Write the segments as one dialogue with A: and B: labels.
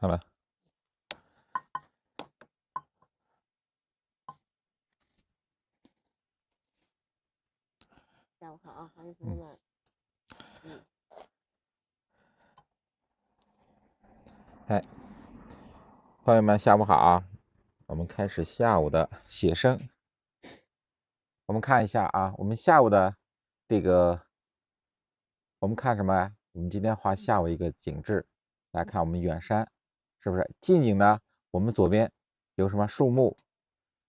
A: 好了，
B: 下午好啊，欢迎同学们。
A: 哎，朋友们，下午好啊！我们开始下午的写生。我们看一下啊，我们下午的这个，我们看什么呀？我们今天画下午一个景致，来看我们远山，是不是？近景呢，我们左边有什么树木，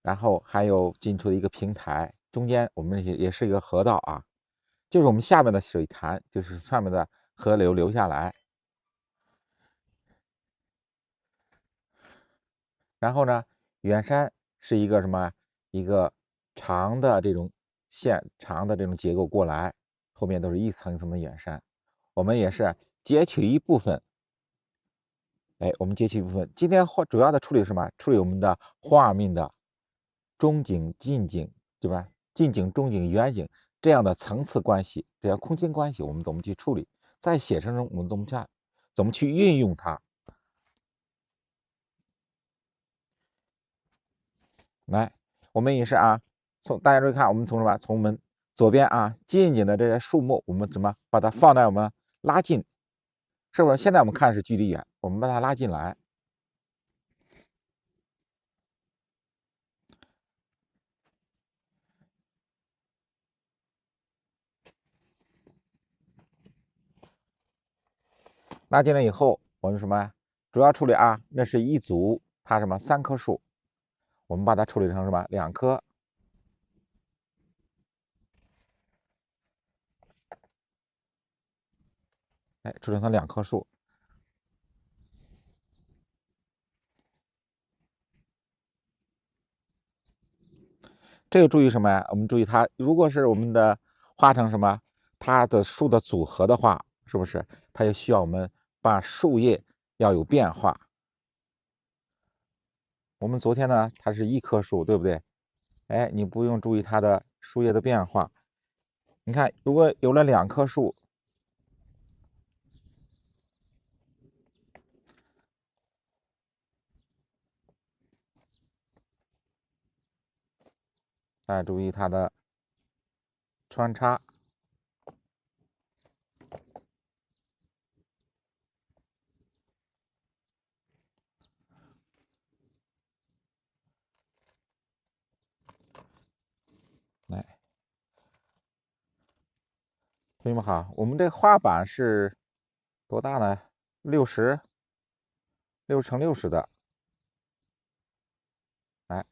A: 然后还有近处的一个平台，中间我们也是一个河道啊，就是我们下面的水潭，就是上面的河流流下来。然后呢，远山是一个什么？一个长的这种线，长的这种结构过来，后面都是一层一层的远山。我们也是截取一部分，我们截取一部分。今天主要的处理什么？处理我们的画面的中景、近景，对吧？近景、中景、远景这样的层次关系，这样空间关系，我们怎么去处理？在写生中，我们怎么去运用它？来，我们也是啊，大家注意看，我们从什么？从我们左边啊近景的这些树木，我们怎么把它放在我们拉近？是不是？现在我们看是距离远，我们把它拉进来。拉进来以后，我们什么？主要处理啊，那是一组，它什么3棵树，我们把它处理成什么2棵。处理成2棵树。这个注意什么呀？我们注意它，如果是我们的画成什么，它的树的组合的话，是不是？它就需要我们把树叶要有变化。我们昨天呢，它是1棵树，对不对？你不用注意它的树叶的变化。你看，如果有了2棵树，大家注意它的穿插。来，同学们好，我们这画板是多大呢？60×60的。来，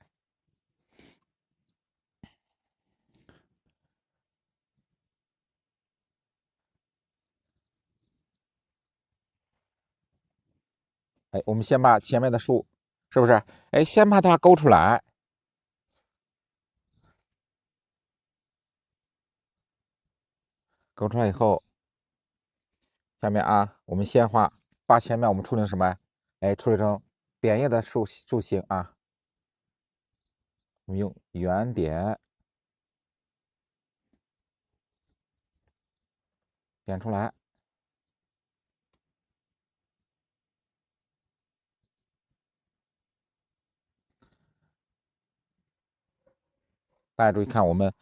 A: 我们先把前面的树，是不是？先把它勾出来。勾出来以后，下面啊，我们先把前面我们处理成什么？处理成点叶的树形啊。我们用圆点点出来。大家注意看，我们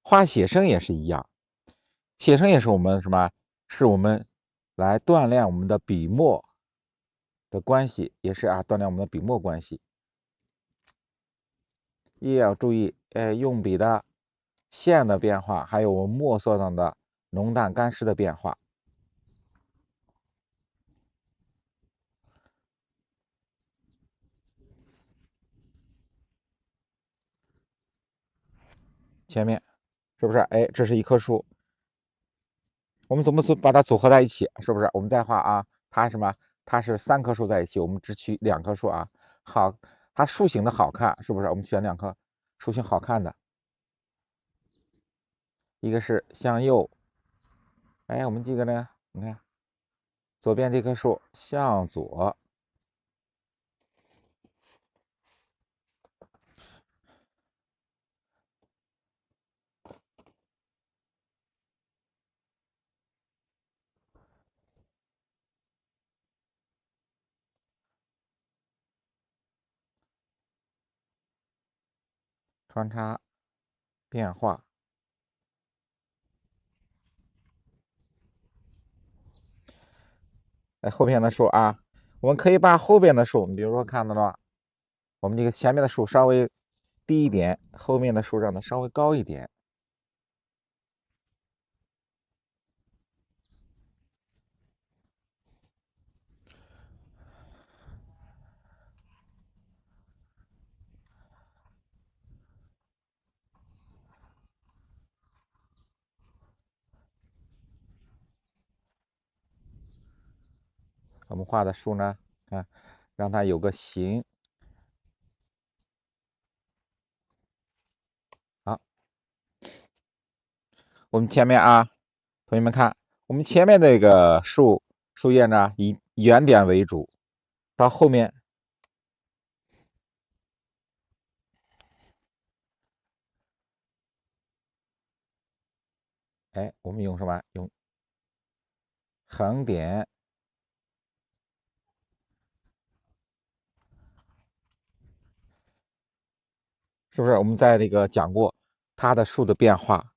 A: 画写生也是一样，写生也是我们什么？是我们来锻炼我们的笔墨的关系，也是啊，锻炼我们的笔墨关系。也要注意，用笔的线的变化，还有我们墨色上的浓淡干湿的变化。前面是不是？这是一棵树，我们怎么把它组合在一起？是不是？我们再画啊，它什么？它是3棵树在一起，我们只取2棵树啊。好，它树形的好看，是不是？我们选2棵树形好看的，一个是向右，我们这个呢？你看，左边这棵树向左。穿插变化。后边的数啊，我们可以把后边的数，你比如说看到了，我们这个前面的数稍微低一点，后面的数让它稍微高一点。我们画的数呢，看，让它有个形。好，我们前面啊，同学们看，我们前面这个树叶呢，以圆点为主，到后面，哎，我们用什么？用横点。是不是？我们在这个讲过它的树的变化。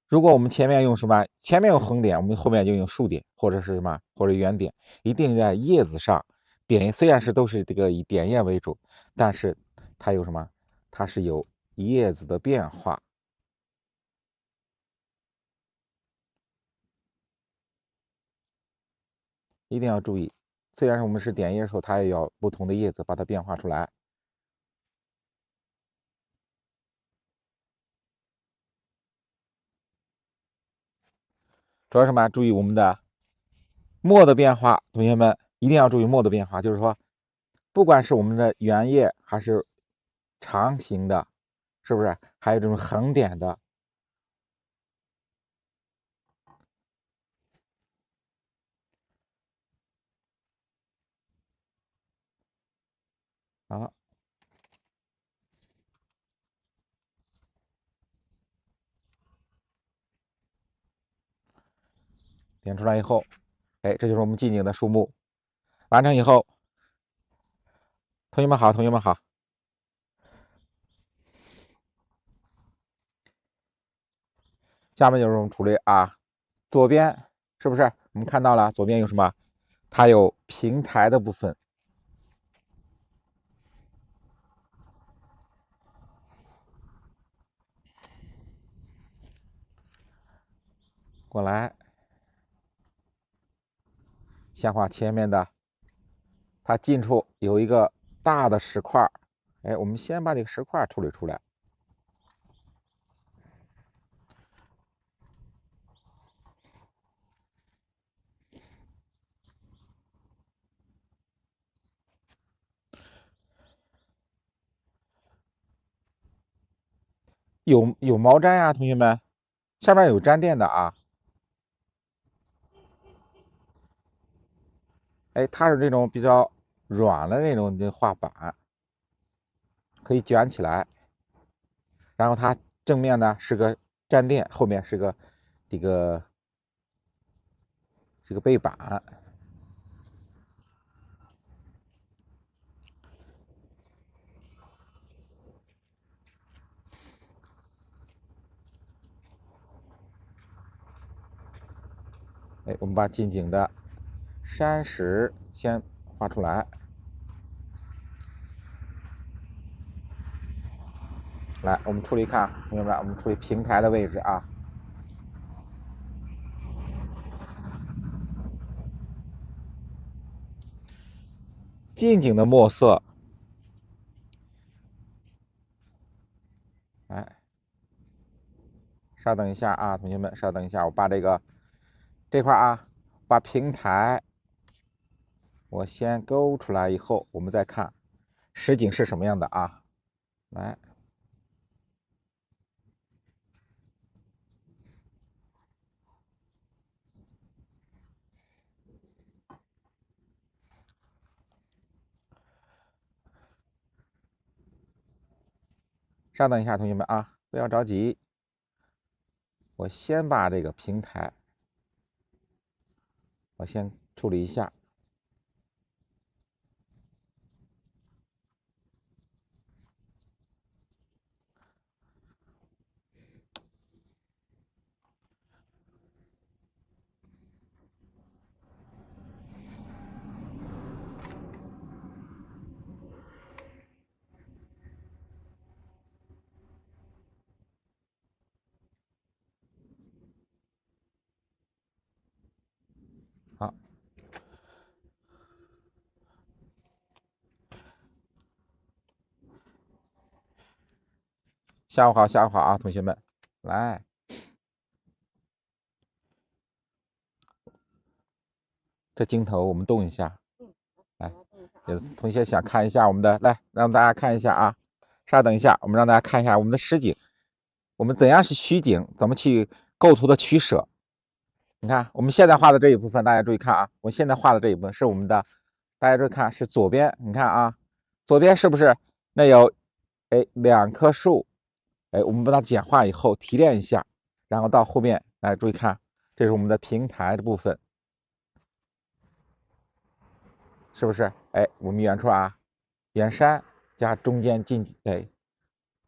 A: 如果我们前面用什么？前面用横点，我们后面就用竖点，或者是什么？或者圆点，一定在叶子上点。虽然是都是这个以点叶为主，但是它有什么？它是有叶子的变化，一定要注意。虽然我们是点叶的时候，它也要不同的叶子把它变化出来。主要什么？注意我们的墨的变化，同学们一定要注意墨的变化。就是说，不管是我们的圆叶还是长形的，是不是？还有这种横点的，啊，点出来以后，哎，这就是我们近景的树木。完成以后，同学们好，同学们好。下面就是我们处理啊，左边是不是？我们看到了左边有什么？它有平台的部分。过来，先画前面的，它近处有一个大的石块，哎，我们先把这个石块处理出来。有毛毡呀，同学们，上面有粘垫的啊。哎，它是这种比较软的那种的画板，可以卷起来。然后它正面呢是个站垫，后面是个这个背板。哎，我们把近景的山石先画出来。来，我们处理看，同学们，我们处理平台的位置啊。近景的墨色，来，稍等一下啊，同学们，稍等一下，我把这块啊，把平台我先勾出来以后，我们再看实景是什么样的啊。来，稍等一下，同学们啊，不要着急，我先把这个平台，我先处理一下。好，下午好，下午好啊，同学们，来，这镜头我们动一下，来，有同学想看一下我们的，来让大家看一下啊，稍等一下，我们让大家看一下我们的实景，我们怎样是虚景，怎么去构图的取舍。你看我们现在画的这一部分，大家注意看啊，我现在画的这一部分是我们的，大家注意看是左边，你看啊，左边是不是那有2棵树？我们把它简化以后提炼一下，然后到后面来注意看，这是我们的平台的部分，是不是？我们远处啊，远山加中间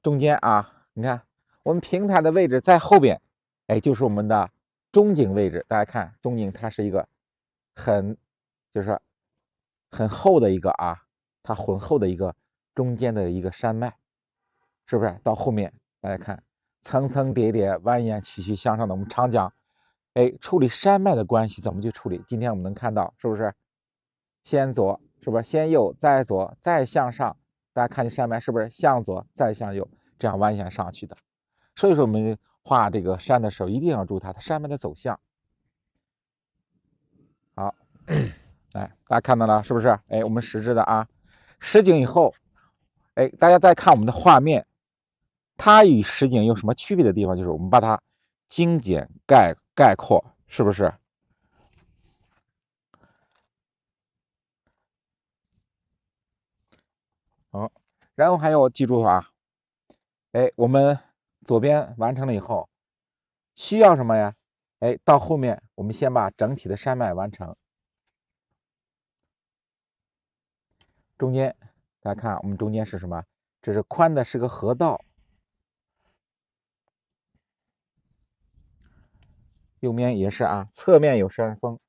A: 中间啊，你看我们平台的位置在后边，就是我们的中景位置。大家看中景，它是一个就是说很厚的一个啊，它浑厚的一个中间的一个山脉，是不是？到后面大家看层层叠叠、蜿蜒曲曲向上的，我们常讲，处理山脉的关系怎么去处理？今天我们能看到，是不是？先左，是不是？先右，再左，再向上。大家看这山脉是不是向左再向右，这样蜿蜒上去的？所以说我们画这个山的时候，一定要注意它山脉的走向。好，来，大家看到了是不是？我们实质的啊，实景以后，大家再看我们的画面，它与实景有什么区别的地方？就是我们把它精简概括，是不是？好，然后还有记住啊，我们左边完成了以后，需要什么呀？到后面我们先把整体的山脉完成。中间大家看，我们中间是什么？这是宽的，是个河道。右面也是啊，侧面有山峰。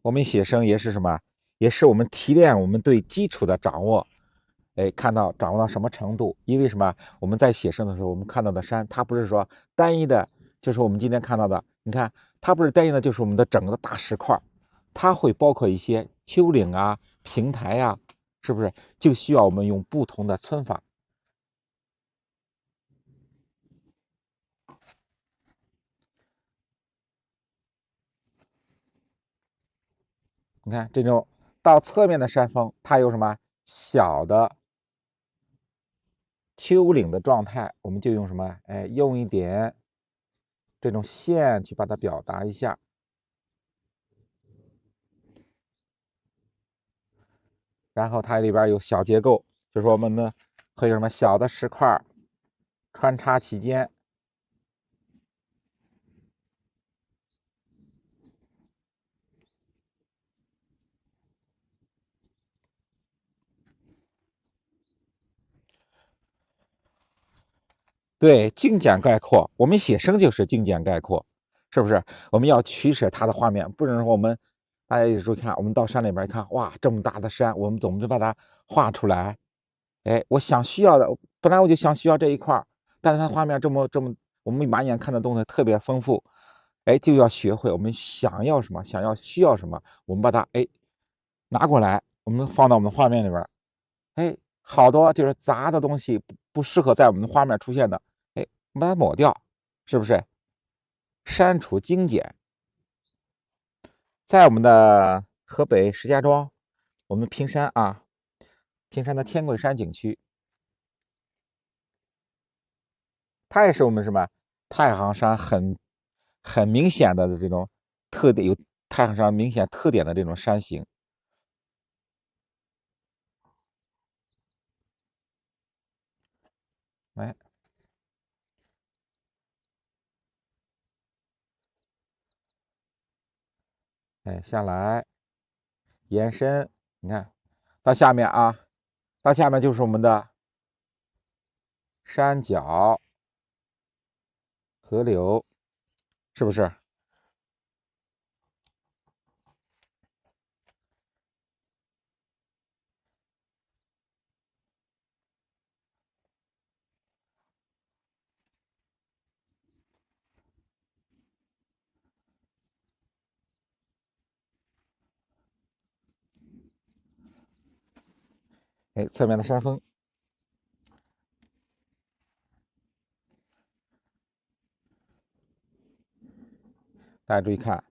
A: 我们写生也是什么？也是我们提炼我们对基础的掌握。掌握到什么程度？因为什么？我们在写生的时候，我们看到的山，它不是说单一的，就是我们今天看到的。你看，它不是单一的，就是我们的整个大石块，它会包括一些丘陵啊、平台呀，是不是？就需要我们用不同的皴法。你看这种到侧面的山峰，它有什么小的丘陵的状态，我们就用什么？用一点这种线去把它表达一下。然后它里边有小结构，就是说我们呢会有什么小的石块穿插其间。对，精简概括，我们写生就是精简概括，是不是？我们要取舍它的画面，不能说我们大家有时候看，我们到山里边一看，哇，这么大的山，我们怎么就把它画出来？我想需要的，本来我就想需要这一块，但是它画面这么，我们满眼看的东西特别丰富，就要学会我们想要什么，需要什么，我们把它拿过来，我们放到我们的画面里边，好多就是杂的东西不适合在我们的画面出现的，我们把它抹掉，是不是？删除精简，在我们的河北石家庄，我们平山啊，平山的天桂山景区，它也是我们什么太行山很明显的这种特点，有太行山明显特点的这种山形。来，下来延伸，你看到下面啊，到下面就是我们的山脚。河流，是不是？哎，侧面的山峰，大家注意看，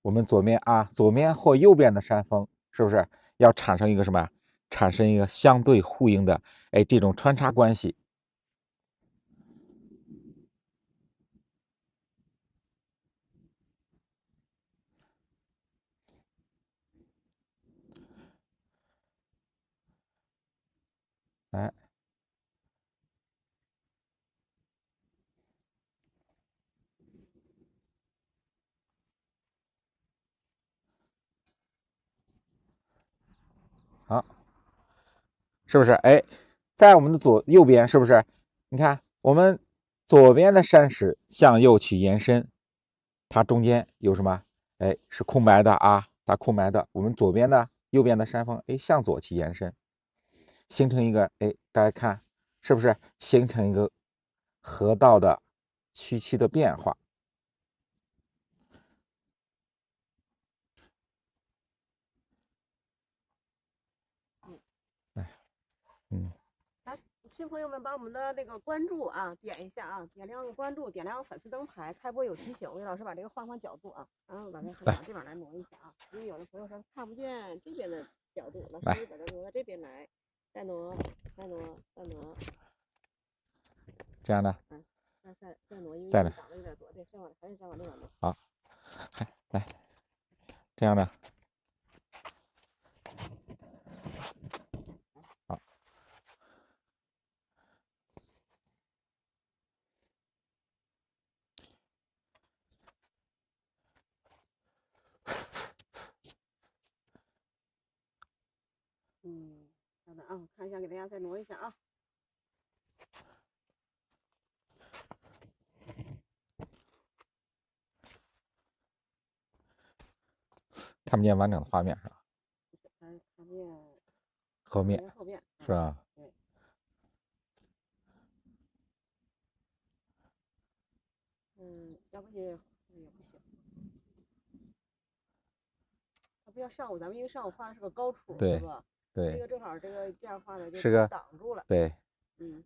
A: 我们左面啊，左面或右边的山峰，是不是要产生一个什么？产生一个相对呼应的，哎，这种穿插关系。哎，好，是不是？哎，在我们的右边，是不是？你看，我们左边的山石向右去延伸，它中间有什么？哎，是空白的啊，它空白的。我们左边的、右边的山峰，哎，向左去延伸，形成一个，哎，大家看，是不是形成一个河道的区区的变化？哎，嗯。
B: 来，新朋友们把我们的那个关注啊点一下啊，点亮关注，点亮粉丝灯牌，开播有提醒。魏老师把这个换角度啊，然后把它往这边来挪一下啊，因为有的朋友说看不见这边的角度，老师把它挪到这边来，再挪，再挪，再挪，
A: 这样的，
B: 再挪，因为
A: 在呢，
B: 挡的有点多，对，还是再往那边挪。
A: 好，来，这样的，好，
B: 等等啊，看一下，给大家再挪一下啊。
A: 看不见完整的画面是吧？
B: 看见
A: 后面是吧？
B: 对。要不也不行。它不要上午，咱们因为上午画的是个高处，
A: 对
B: 吧？
A: 对，
B: 这个正好这样画的
A: 是个
B: 挡住了。
A: 对，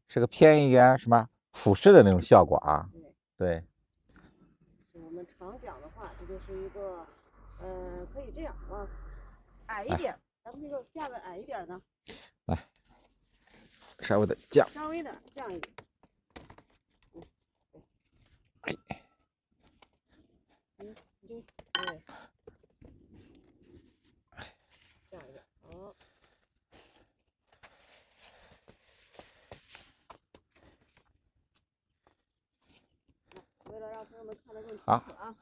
B: 是
A: 个偏一点什么俯视的那种效果啊。对。
B: 我们常讲的话，这就是一个，可以这样往矮一点，咱们这个架子矮一点呢。
A: 来，稍微的降，
B: 稍微的降一点。
A: 哎，
B: 对，降一点，好。为了让朋友们看得更清楚啊。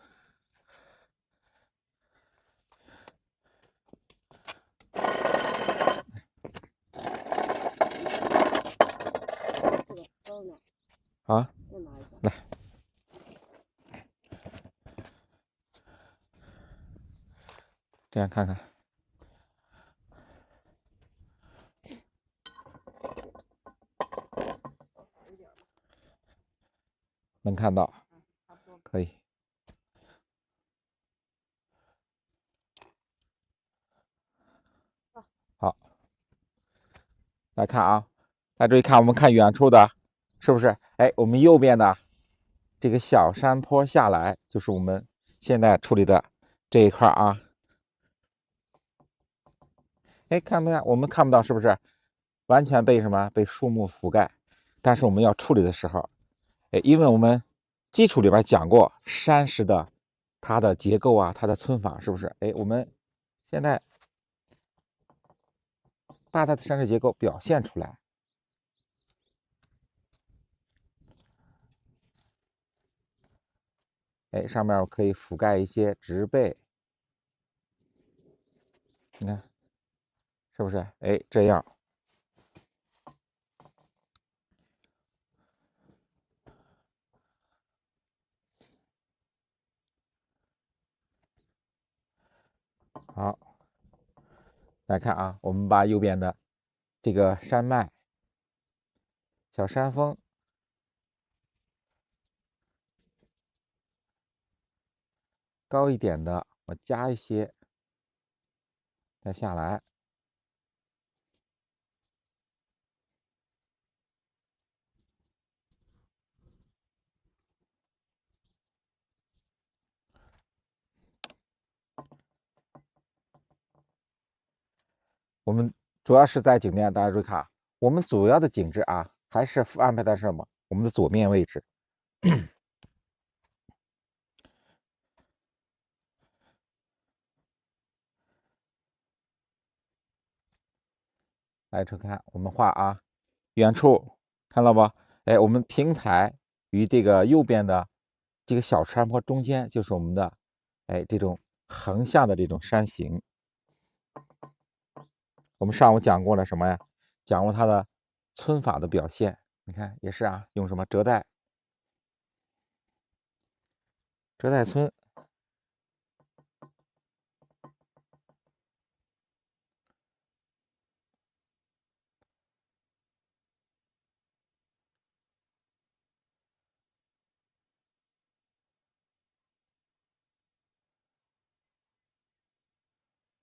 B: 这个高呢？
A: 啊，来，这样看看，能看到，可以。好，来看啊，大家注意看，我们看远处的，是不是？哎，我们右边的这个小山坡下来，就是我们现在处理的这一块啊。哎，看不见，我们看不到，是不是？完全被什么？被树木覆盖。但是我们要处理的时候，哎，因为我们基础里边讲过山石的它的结构啊，它的皴法，是不是？哎，我们现在把它的山石结构表现出来。哎，上面我可以覆盖一些植被，你看，是不是？哎，这样。好，来看啊，我们把右边的这个山脉、小山峰，高一点的我加一些，再下来。我们主要是在景点，大家注意看啊，我们主要的景致啊，还是安排在什么？我们的左面位置。来，注意看，我们画啊，远处看到不？哎，我们平台与这个右边的这个小山坡中间，就是我们的哎这种横向的这种山形。我们上午讲过了什么呀？讲过它的皴法的表现。你看也是啊，用什么折带皴。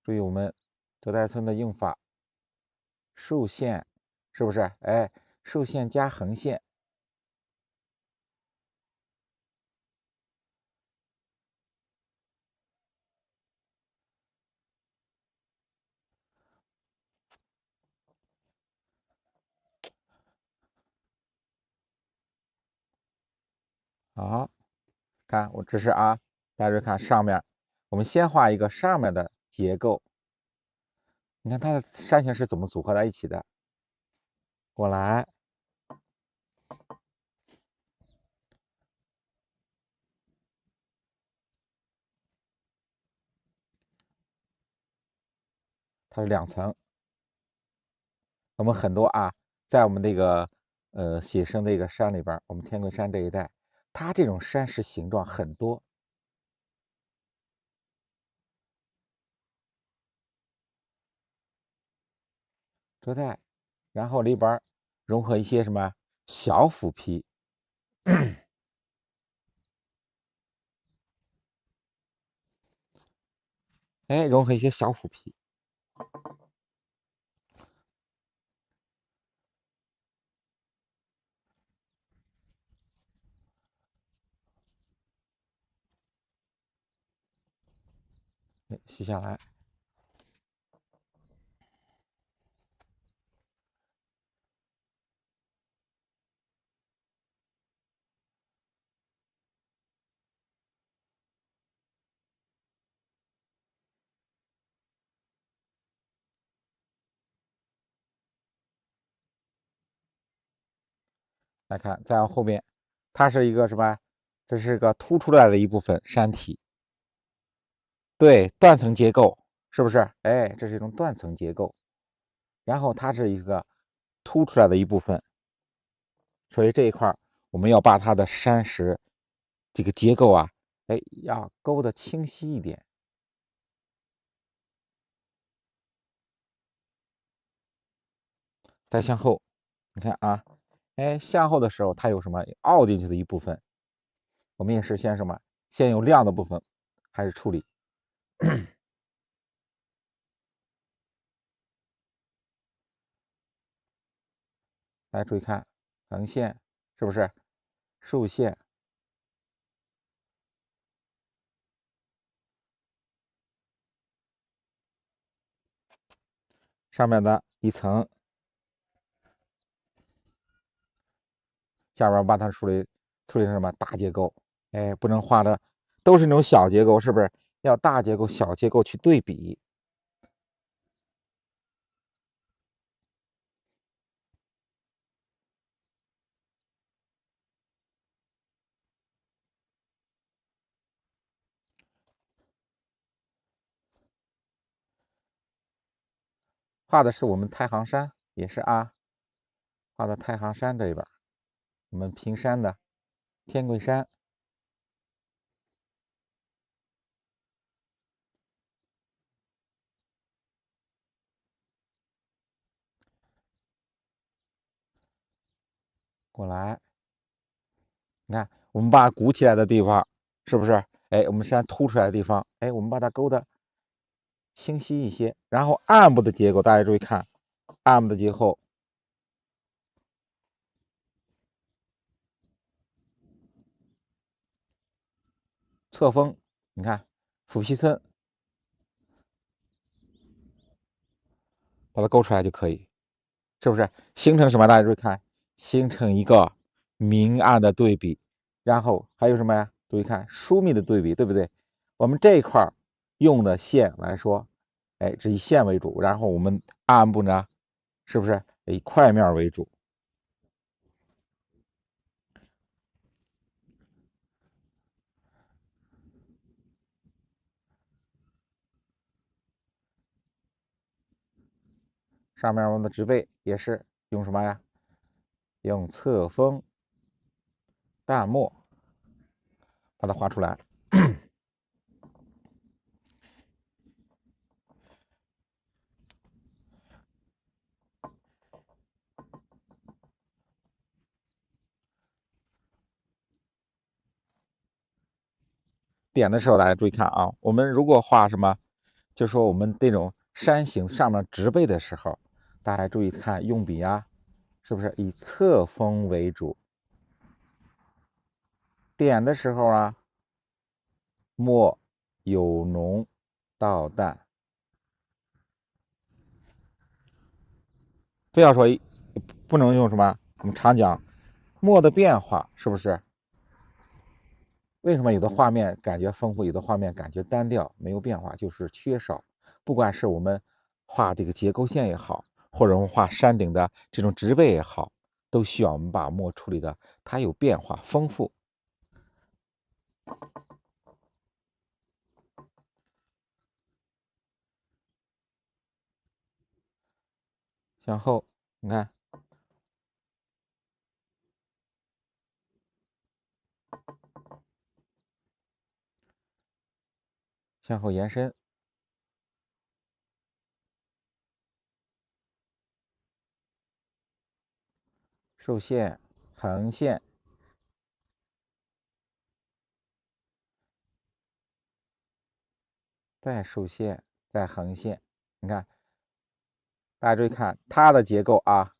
A: 注意我们折带皴的用法，竖线是不是？哎，竖线加横线。好，看我这是啊，大家看上面，我们先画一个上面的结构。你看它的山形是怎么组合在一起的？过来，它是2层。我们很多啊，在我们这个写生这个山里边，我们天贵山这一带，它这种山石形状很多。折带，然后里边融合一些什么小腐皮，哎，融合一些小腐皮。写下来。来看，再往后面，它是一个什么？这是个凸出来的一部分山体，对，断层结构，是不是？哎，这是一种断层结构。然后它是一个凸出来的一部分，所以这一块我们要把它的山石这个结构啊，哎，要勾得清晰一点。再向后，你看啊，哎，向后的时候它有什么凹进去的一部分？我们也是先什么？先有亮的部分开始处理。来，注意看横线是不是？竖线，上面的一层，下边把它处理成什么大结构？哎，不能画的都是那种小结构，是不是？要大结构、小结构去对比。画的是我们太行山，也是啊，画到太行山这一边，我们平山的天贵山。过来。你看，我们把鼓起来的地方，是不是？哎，我们现在凸出来的地方，哎，我们把它勾的清晰一些。然后暗部的结构，大家注意看，暗部的结构，侧锋，你看腹皮层，把它勾出来就可以，是不是？形成什么？大家注意看，形成一个明暗的对比。然后还有什么呀？注意看疏密的对比，对不对？我们这一块用的线来说，哎，是以线为主，然后我们暗部呢，是不是以块面为主？上面我们的植被也是用什么呀？用侧锋淡墨把它画出来。点的时候，大家注意看啊，我们如果画什么，就说我们这种山形上面植被的时候，大家注意看用笔啊，是不是以侧锋为主？点的时候啊，墨由浓到淡，不要说不能用什么，我们常讲墨的变化，是不是？为什么有的画面感觉丰富，有的画面感觉单调，没有变化，就是缺少。不管是我们画这个结构线也好，或者我们画山顶的这种植被也好，都需要我们把墨处理的它有变化、丰富。向后，你看，向后延伸，竖线、横线，再竖线，再横线。你看，大家注意看它的结构啊。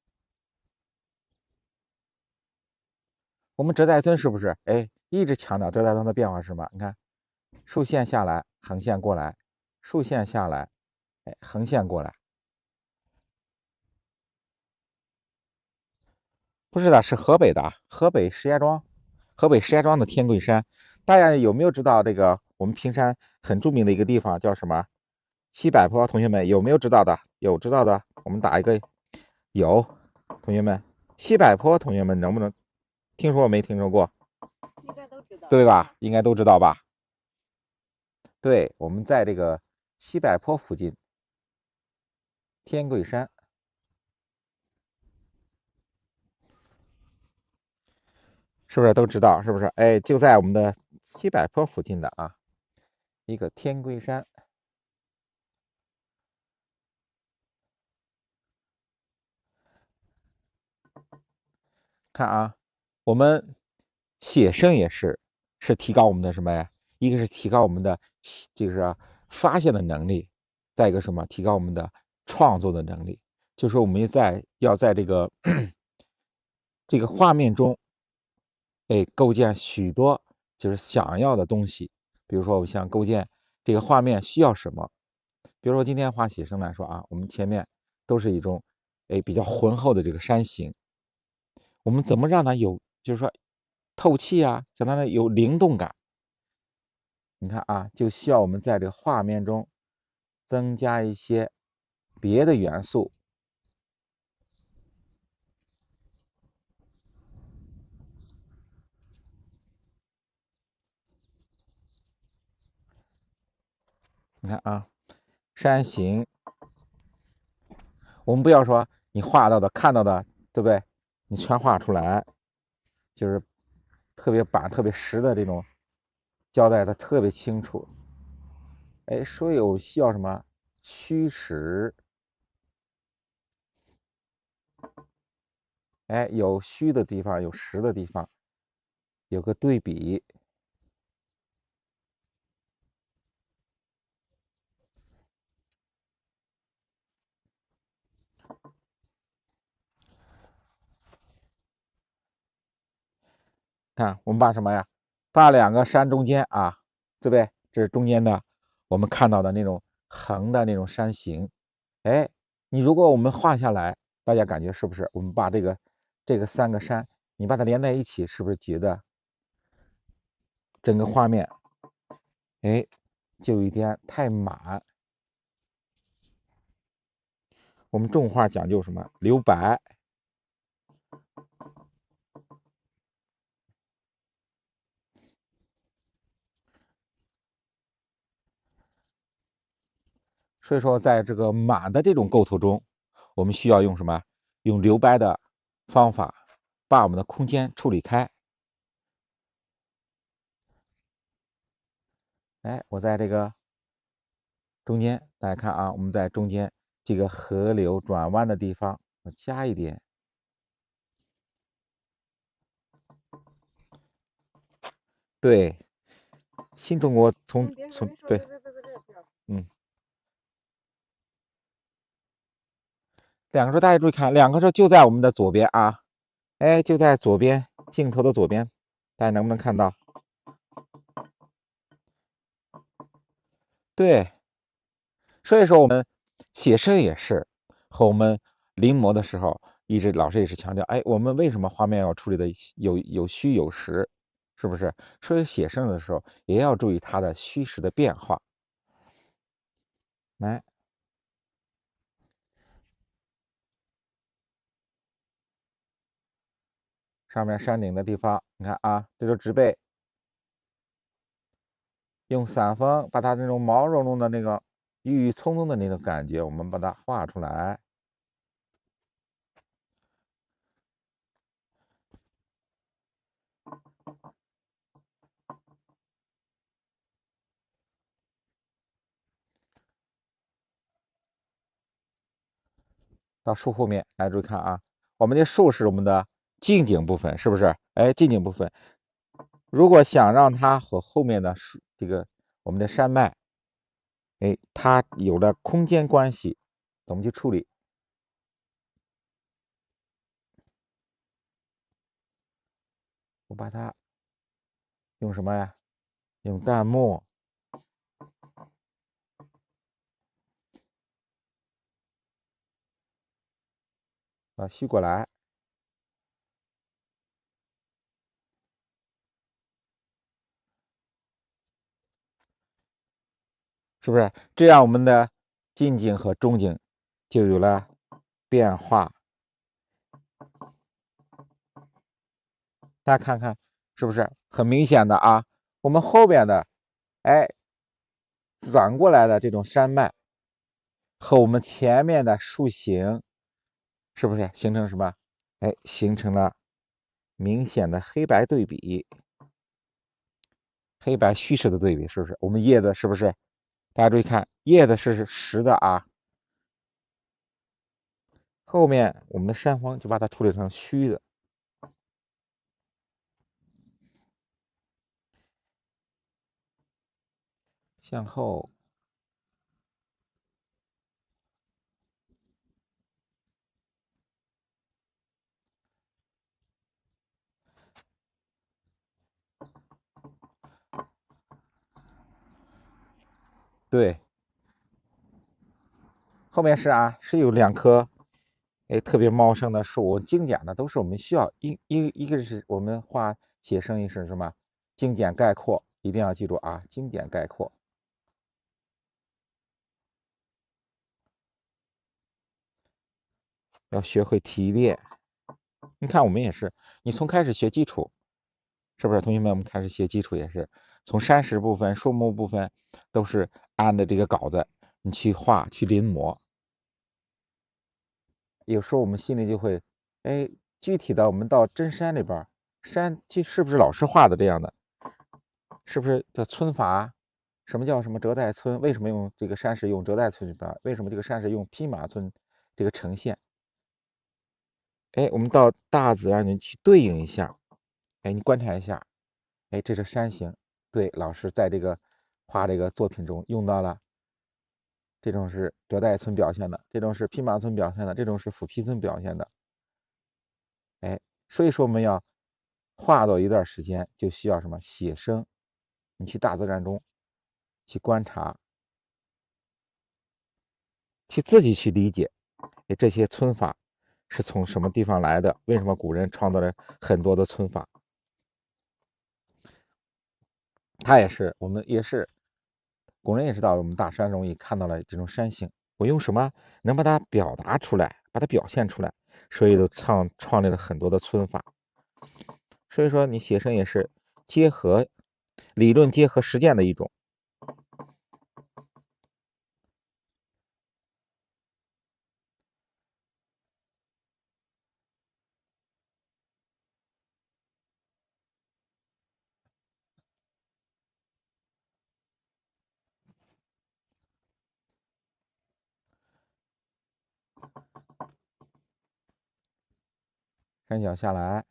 A: 我们折带尊是不是？哎，一直强调折带尊的变化是什么？你看，竖线下来，横线过来，竖线下来，哎，横线过来。不是的，是河北的，河北石家庄，河北石家庄的天桂山。大家有没有知道这个我们平山很著名的一个地方叫什么？西柏坡。同学们有没有知道的？有知道的，我们打一个有。同学们，西柏坡，同学们能不能听说过没听说过？
B: 应该都知道，
A: 对吧？应该都知道吧？对，我们在这个西柏坡附近，天桂山，是不是都知道？是不是？哎，就在我们的西柏坡附近的啊，一个天桂山。看啊，我们写生也是提高我们的什么呀？一个是提高我们的就是发现的能力，再一个什么？提高我们的创作的能力。就是说我们要在这个这个画面中，哎，构建许多就是想要的东西。比如说，我想构建这个画面需要什么？比如说今天画写生来说啊，我们前面都是一种哎比较浑厚的这个山形。我们怎么让它有，就是说透气啊，让它有灵动感？你看啊，就需要我们在这个画面中增加一些别的元素。你看啊，山形，我们不要说你画到的、看到的，对不对？你全画出来，就是特别板、特别实的这种交代的特别清楚。哎，所以我需要什么虚实？哎，有虚的地方，有实的地方，有个对比。看，我们把什么呀？把两个山中间啊，对不对？这是中间的，我们看到的那种横的那种山形。哎，你如果我们画下来，大家感觉是不是？我们把这个三个山，你把它连在一起，是不是觉得整个画面，哎，就有一点太满？我们种画讲究什么？留白。所以说，在这个满的这种构图中，我们需要用什么？用留白的方法，把我们的空间处理开。哎，我在这个中间，大家看啊，我们在中间这个河流转弯的地方，我加一点。对，新中国
B: 别说，
A: 对，
B: 嗯，
A: 两个车大家注意看，两个车就在我们的左边啊，哎，就在左边镜头的左边，大家能不能看到？对，所以说我们写生也是和我们临摹的时候，老师也是强调，哎，我们为什么画面要处理的有虚有实，是不是？所以写生的时候也要注意它的虚实的变化。来，上面山顶的地方，你看啊，这就植被，用散锋把它那种毛茸茸的那个郁郁葱葱的那种感觉，我们把它画出来。到树后面，来注意看啊，我们的树是我们的近景部分，是不是？哎，近景部分，如果想让它和后面的树这个我们的山脉，哎，它有了空间关系，怎么去处理？我把它用什么呀？用淡墨把它虚过来，是不是？这样我们的近景和中景就有了变化。大家看看，是不是很明显的啊？我们后边的，哎，转过来的这种山脉和我们前面的树形，是不是形成什么？哎，形成了明显的黑白对比，黑白虚实的对比，是不是？我们叶子是不是？大家注意看，叶子是实的啊，后面我们的山峰就把它处理成虚的，向后。对，后面是啊，是有两棵，哎，特别茂盛的树，精简的都是我们需要一个是我们画写生意是什么？精简概括，一定要记住啊，精简概括，要学会提炼。你看我们也是，你从开始学基础，是不是？同学们，我们开始学基础也是从山石部分、树木部分，都是按照这个稿子你去画、去临摹。有时候我们心里就会，哎，具体的我们到真山里边，山是不是老师画的这样的？是不是的皴法？什么叫什么折带皴？为什么用这个山石用折带皴法？为什么这个山石用匹马皴这个呈现？哎，我们到大自然里去对应一下，哎，你观察一下，哎，这是山形，对，老师在这个画这个作品中用到了，这种是折带村表现的，这种是匹马村表现的，这种是斧劈村表现的，哎，所以说我们要画到一段时间，就需要什么写生，你去大自然中去观察，去自己去理解，哎，这些村法是从什么地方来的？为什么古人创造了很多的村法？它也是，我们也是，古人也是到我们大山容易看到了这种山形，我用什么能把它表达出来，把它表现出来，所以都创立了很多的村法。所以说，你写生也是结合理论结合实践的一种。山脚下来，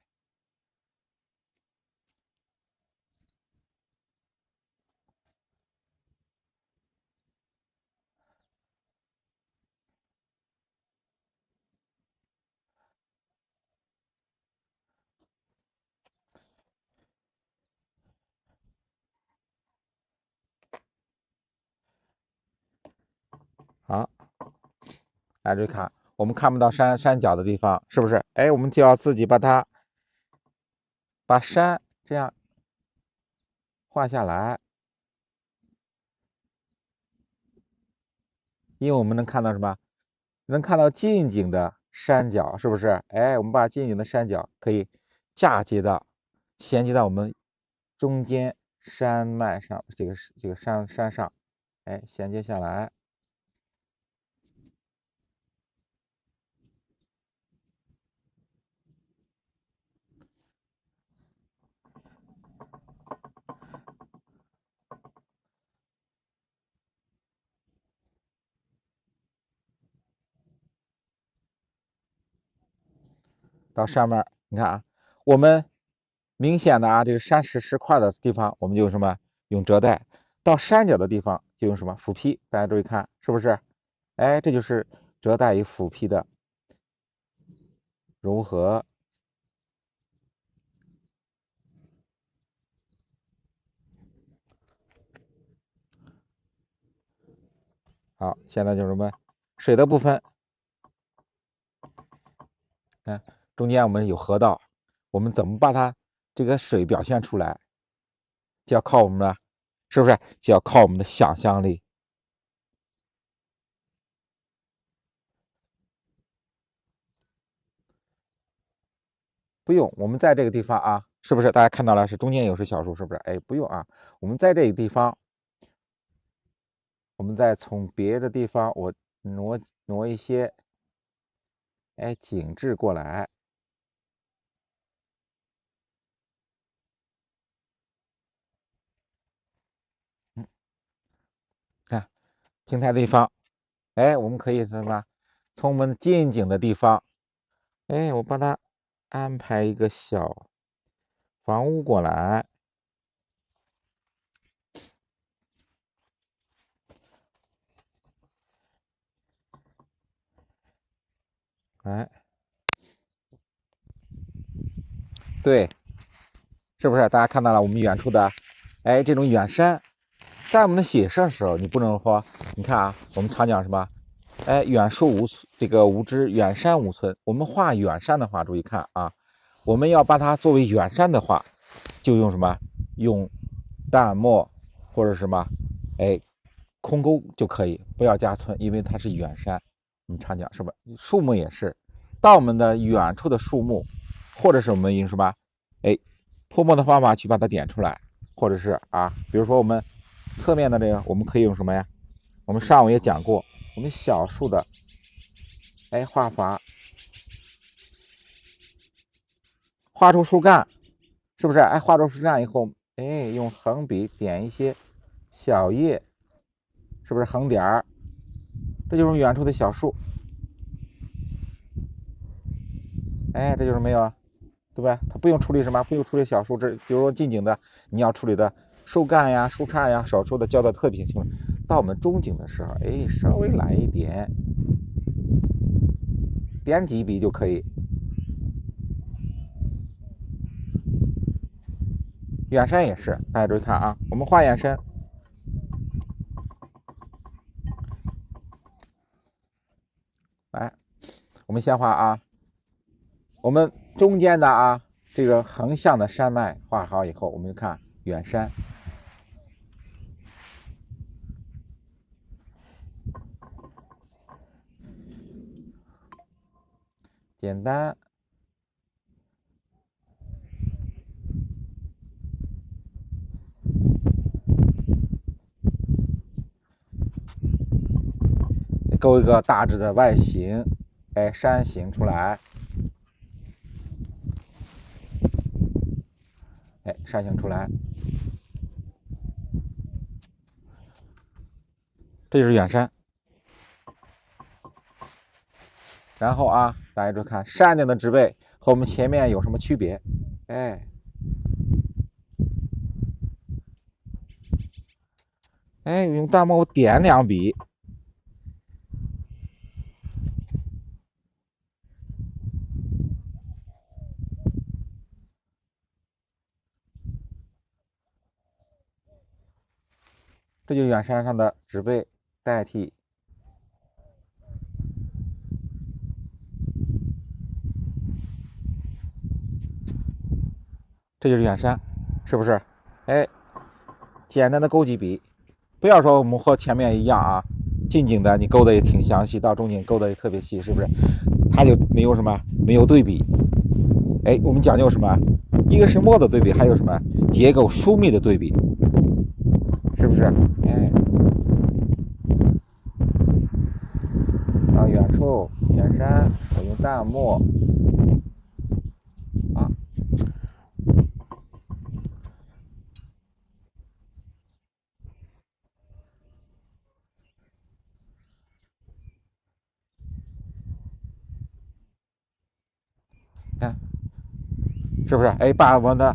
A: 好，来注意看，我们看不到山脚的地方，是不是？哎，我们就要自己把山这样画下来，因为我们能看到什么？能看到近景的山脚，是不是？哎，我们把近景的山脚可以衔接到我们中间山脉上，这个山上，哎，衔接下来。到上面，你看啊，我们明显的啊，这个山石块的地方，我们就用什么？用折带。到山脚的地方就用什么？斧劈。大家注意看，是不是？哎，这就是折带与斧劈的融合。好，现在就是什么？水的部分，看中间我们有河道，我们怎么把它这个水表现出来？就要靠我们的，是不是？就要靠我们的想象力。不用，我们在这个地方啊，是不是？大家看到了，是中间有是小树，是不是？哎，不用啊，我们在这个地方，我们再从别的地方我挪一些，哎，景致过来。看平台的地方，哎，我们可以什么？从我们近景的地方，哎，我帮他安排一个小房屋过来。哎，对，是不是？大家看到了我们远处的，哎，这种远山，在我们的写生的时候，你不能说，你看啊，我们常讲什么？哎，远树无知，远山无村。我们画远山的话，注意看啊，我们要把它作为远山的话，就用什么？用淡墨或者什么？哎，空勾就可以，不要加村，因为它是远山。我们常讲是吧？树木也是，到我们的远处的树木，或者是我们用什么？哎，泼墨的方法去把它点出来，或者是啊，比如说我们侧面的这个，我们可以用什么呀？我们上午也讲过，我们小树的哎画法，画出树干，是不是？哎，画出树干以后，哎，用横笔点一些小叶，是不是横点儿？这就是远处的小树。哎，这就是没有啊，对吧？它不用处理什么，不用处理小树枝，比如说近景的，你要处理的树干呀、树杈呀，少数的交代特别清楚。到我们中景的时候，哎，稍微来一点，点几笔就可以。远山也是，大家注意看啊，我们画远山，来，我们先画啊，我们中间的啊这个横向的山脉画好以后，我们就看远山。简单，勾一个大致的外形，哎，山形出来，哎，山形出来，这就是远山。然后啊，大家注意看山顶的植被和我们前面有什么区别？哎，哎，用大墨点2笔，这就是远山上的植被代替。这就是远山，是不是？哎，简单的勾几笔，不要说我们和前面一样啊，近景的你勾的也挺详细，到中景勾的也特别细，是不是？它就没有什么，没有对比。哎，我们讲究什么？一个是墨的对比，还有什么结构疏密的对比，是不是？哎，啊，远处远山，我用淡墨啊。看，是不是？哎，把我们的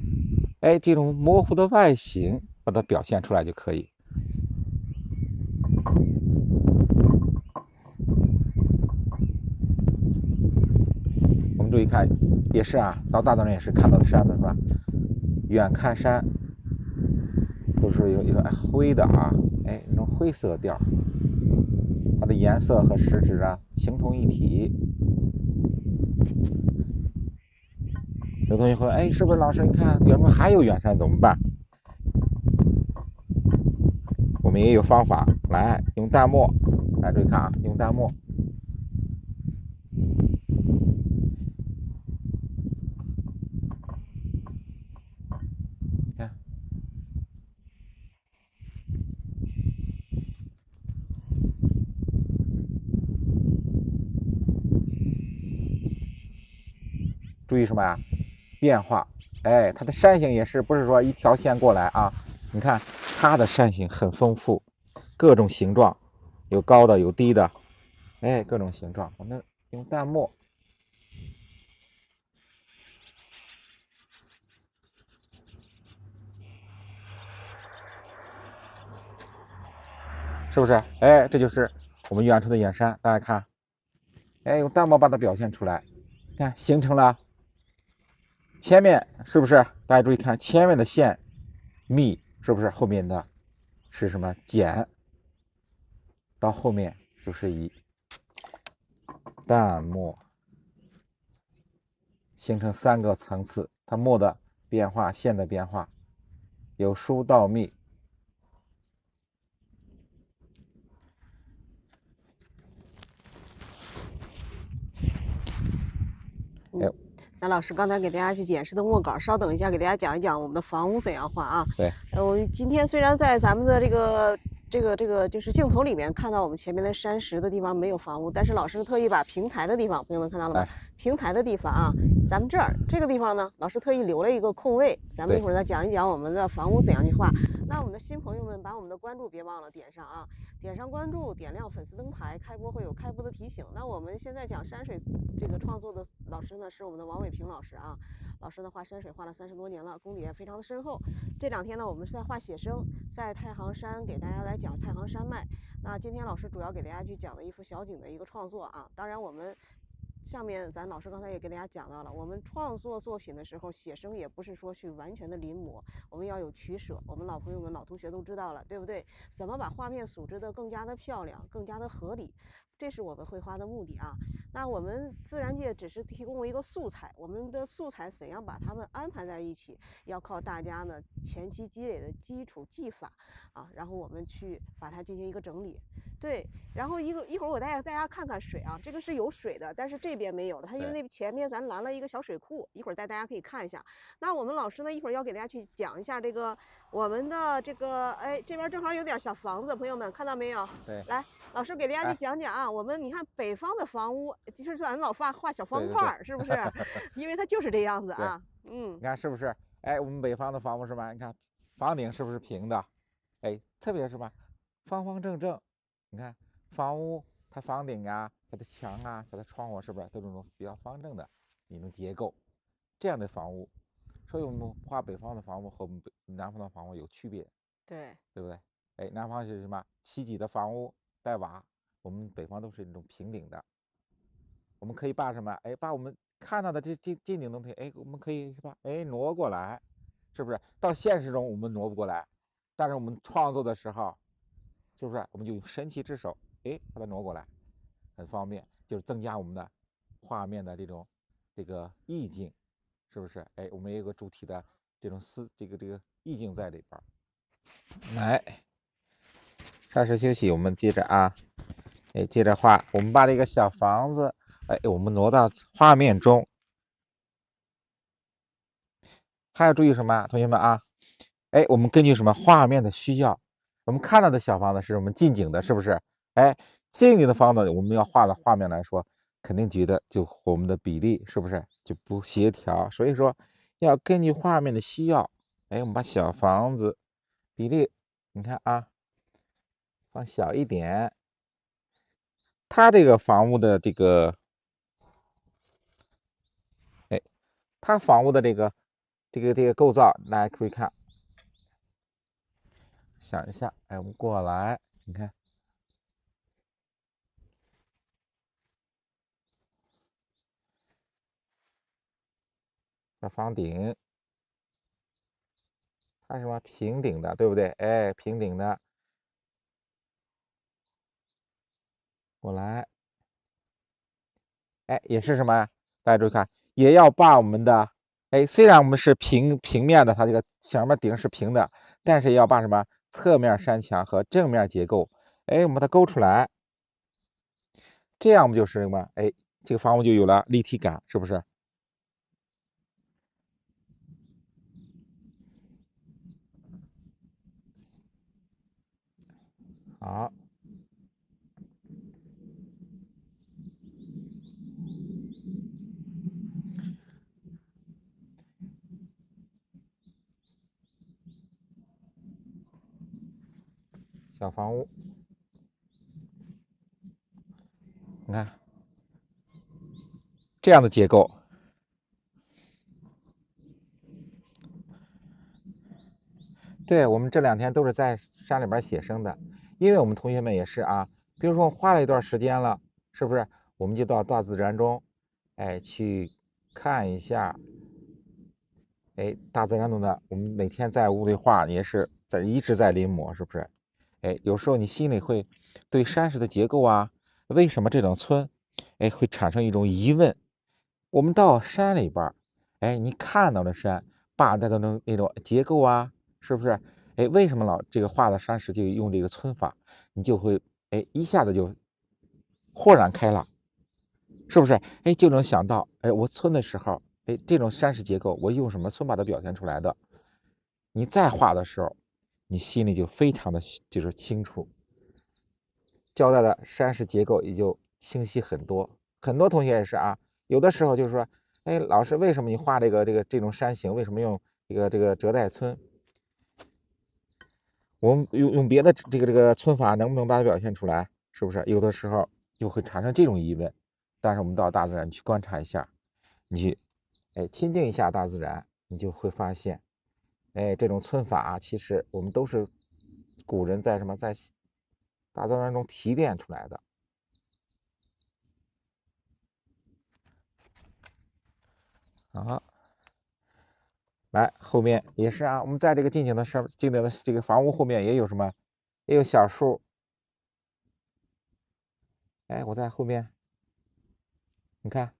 A: 这种模糊的外形把它表现出来就可以。我们注意看，也是啊，到大自然也是看到的山的是吧？远看山都是有一个灰的啊，哎，那种灰色调，它的颜色和实质啊形同一体。有同学会，哎，是不是老师？你看远处还有远山怎么办？我们也有方法，来用淡墨，来注意看啊，用淡墨。看，注意什么呀？变化，哎，它的山形也是不是说一条线过来啊？你看它的山形很丰富，各种形状，有高的有低的，哎，各种形状。我们用淡墨，是不是？哎，这就是我们远处的远山，大家看，哎，用淡墨把它表现出来，看形成了。前面是不是？大家注意看，前面的线密，是不是？后面的是什么简？到后面就是以淡墨形成3个层次，它墨的变化、线的变化，由疏到密。
B: 那老师刚才给大家去演示的墨稿，稍等一下，给大家讲一讲我们的房屋怎样画啊？
A: 对，
B: 我们今天虽然在咱们的这个就是镜头里面看到我们前面的山石的地方没有房屋，但是老师特意把平台的地方，朋友们看到了吗？平台的地方啊，咱们这个地方呢，老师特意留了一个空位，咱们一会儿再讲一讲我们的房屋怎样去画。那那我们的新朋友们把我们的关注别忘了点上啊，点上关注，点亮粉丝灯牌，开播会有开播的提醒。那我们现在讲山水这个创作的老师呢，是我们的王伟平老师啊。老师呢画山水画了30多年了，功底也非常的深厚。这2天呢，我们是在画写生，在太行山给大家来讲太行山脉。那今天老师主要给大家去讲的一幅小景的一个创作啊，当然我们下面咱老师刚才也给大家讲到了，我们创作作品的时候，写生也不是说去完全的临摹，我们要有取舍。我们老朋友们、老同学都知道了，对不对？怎么把画面组织的更加的漂亮、更加的合理，这是我们绘画的目的啊。那我们自然界只是提供一个素材，我们的素材怎样把它们安排在一起，要靠大家呢前期积累的基础技法啊，然后我们去把它进行一个整理。对，然后一会儿我带大家看看水啊，这个是有水的，但是这边没有了，它因为那前面咱拦了一个小水库，一会儿带大家可以看一下。那我们老师呢，一会儿要给大家去讲一下这个我们的这个，哎，这边正好有点小房子，朋友们看到没有？
A: 对，
B: 来，老师给大家去讲讲啊，我们你看北方的房屋，就是咱老画小方块，是不是？因为它就是这样子啊，
A: 你看是不是？哎，我们北方的房屋是吧？你看房顶是不是平的？哎，特别是吧，方方正正。你看房屋，它房顶啊，它的墙啊，它的窗户是不是都这种比较方正的一种结构？这样的房屋，所以我们画北方的房屋和我们南方的房屋有区别，
B: 对
A: 不对？哎，南方是什么七级的房屋带瓦，我们北方都是那种平顶的。我们可以把什么？哎，把我们看到的这近景东西，哎，我们可以是吧？哎，挪过来，是不是？到现实中我们挪不过来，但是我们创作的时候，是不是我们就用神奇之手，哎，把它挪过来，很方便，就是增加我们的画面的这个意境，是不是？哎，我们也有个主体的这种这个意境在里边。来，稍事休息，我们接着啊，哎，接着画，我们把这个小房子，哎，我们挪到画面中。还要注意什么，同学们啊？哎，我们根据什么画面的需要，我们看到的小房子是我们近景的，是不是？哎，近景的房子我们要画的画面来说，肯定觉得就我们的比例是不是就不协调？所以说要根据画面的需要，哎，我们把小房子比例，你看啊，放小一点，它这个房屋的这个，哎，它房屋的这个构造，大家可以看。想一下，哎，我们过来，你看，这房顶，它是什么平顶的，对不对？哎，平顶的，过来，哎，也是什么？大家注意看，也要把我们的，哎，虽然我们是平面的，它这个前面顶是平的，但是也要把什么侧面山墙和正面结构，哎，我们把它勾出来，这样不就是什么？哎，这个房屋就有了立体感，是不是？好，小房屋，你看这样的结构。对，我们这2天都是在山里边写生的，因为我们同学们也是啊，比如说花了一段时间了，是不是？我们就到大自然中，哎，去看一下，哎，大自然中的，我们每天在屋里画也是一直在临摹，是不是？哎，有时候你心里会对山石的结构啊，为什么这种村，哎，会产生一种疑问。我们到山里边，哎，你看到的山，把它的那种结构啊，是不是？哎，为什么这个画的山石就用这个村法？你就会哎一下子就豁然开朗，是不是？哎，就能想到，哎，我村的时候，哎，这种山石结构，我用什么村把它表现出来的？你再画的时候，你心里就非常的就是清楚，交代的山石结构也就清晰很多。很多同学也是啊，有的时候就是说，哎，老师，为什么你画这种山形，为什么用这个折带村？我们用别的这个皴法能不能把它表现出来？是不是有的时候就会产生这种疑问？但是我们到大自然去观察一下，你去亲近一下大自然，你就会发现，这种皴法其实我们都是古人在大自然中提炼出来的。好，来后面也是啊，我们在这个近景的这个房屋后面也有什么？也有小树。我在后面，你看，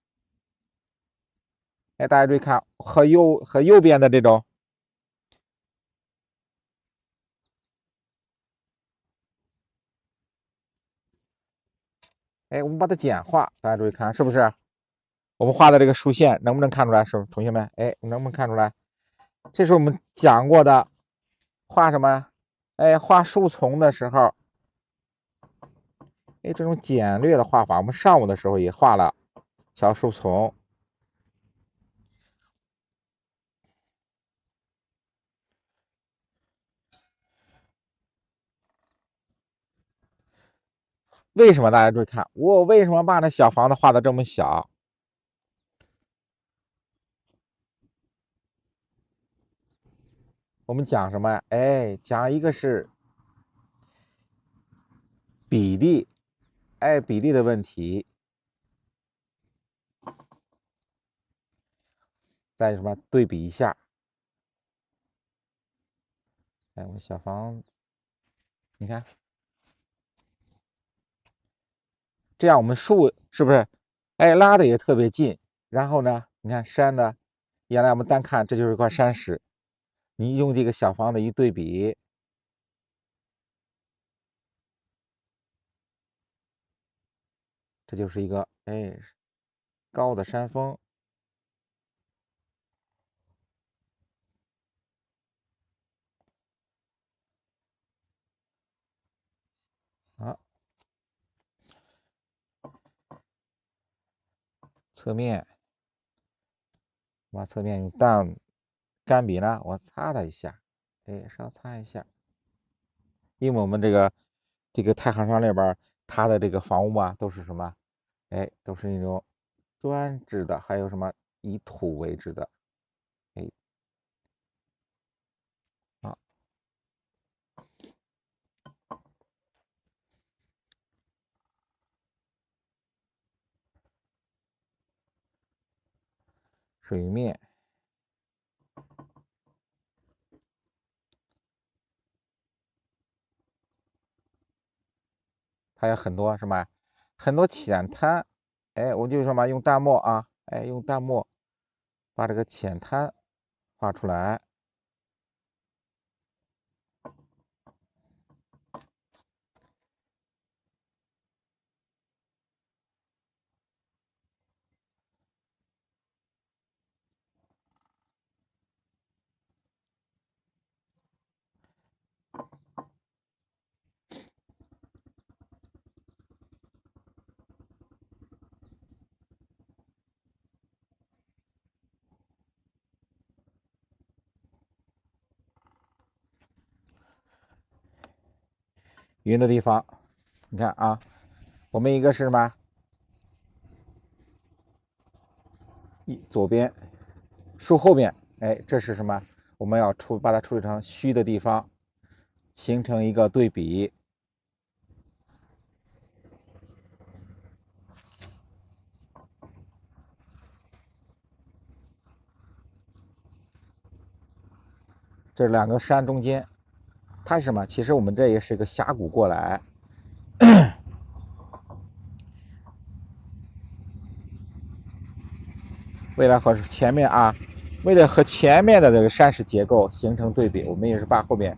A: 大家注意看和右边的这种，我们把它简化，大家注意看，是不是？我们画的这个竖线能不能看出来？是同学们，能不能看出来？这是我们讲过的，画什么？画树丛的时候，这种简略的画法，我们上午的时候也画了小树丛。为什么大家注意看？我为什么把那小房子画的这么小？我们讲什么呀？讲一个是比例，比例的问题。再什么对比一下？我们小房，你看，这样我们树是不是？拉的也特别近。然后呢，你看山呢，原来我们单看这就是一块山石，你用这个小房子一对比，这就是一个高的山峰。好，侧面，把侧面用干笔呢，我擦它一下，稍擦一下，因为我们这个太行山那边它的这个房屋啊，都是什么？都是那种砖制的，还有什么以土为质的，好，水面。它有很多什么，很多浅滩，我就什么用淡墨啊，用淡墨把这个浅滩画出来。云的地方，你看啊，我们一个是什么？左边树后面，这是什么？我们要把它处理成虚的地方，形成一个对比。这两个山中间，它是什么？其实我们这也是一个峡谷过来。为了和前面啊，为了和前面的这个山石结构形成对比，我们也是把后面，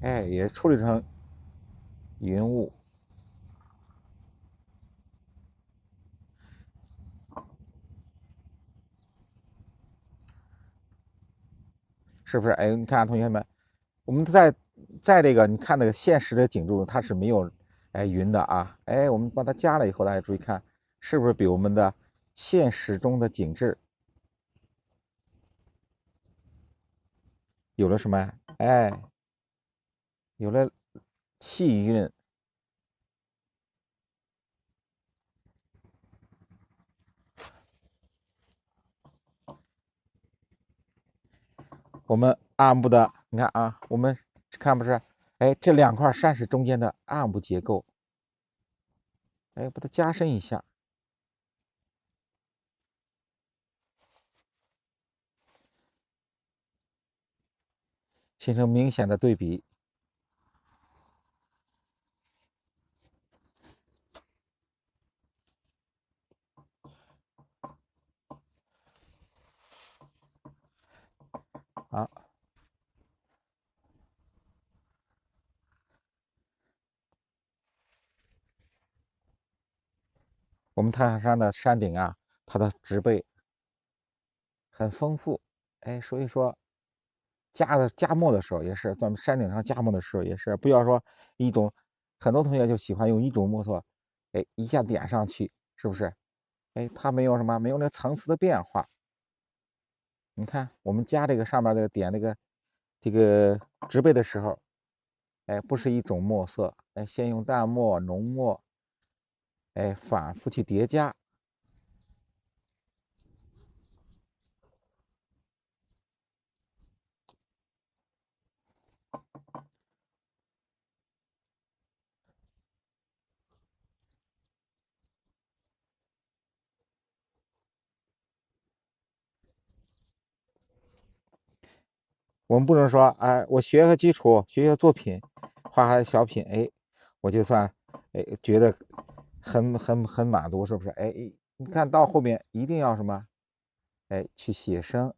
A: 也处理成云雾，是不是？你看同学们，我们在这个你看那个现实的景中，它是没有云的啊，我们把它加了以后，大家注意看，是不是比我们的现实中的景致有了什么？哎，有了气韵。我们暗部的，你看啊，我们看不是？哎，这2块山石中间的暗部结构，哎，把它加深一下，形成明显的对比。好，我们太行山的山顶啊，它的植被很丰富，哎，所以说加墨的时候也是，咱们山顶上加墨的时候也是，不要说一种，很多同学就喜欢用一种墨色，哎，一下点上去，是不是？哎，它没有什么，没有那层次的变化。你看，我们加这个上面的点这个植被的时候，哎，不是一种墨色，哎，先用淡墨、浓墨，哎，反复去叠加。我们不能说，哎，我学个基础，学学作品，画画小品，哎，我就算，哎，觉得很满足，是不是？哎，你看到后面一定要什么？哎，去写生。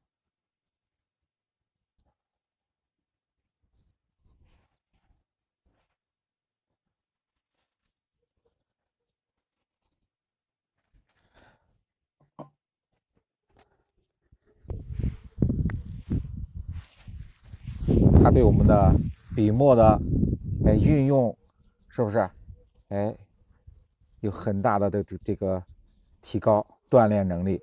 A: 它对我们的笔墨的，哎，运用，是不是？哎，有很大的这个提高锻炼能力。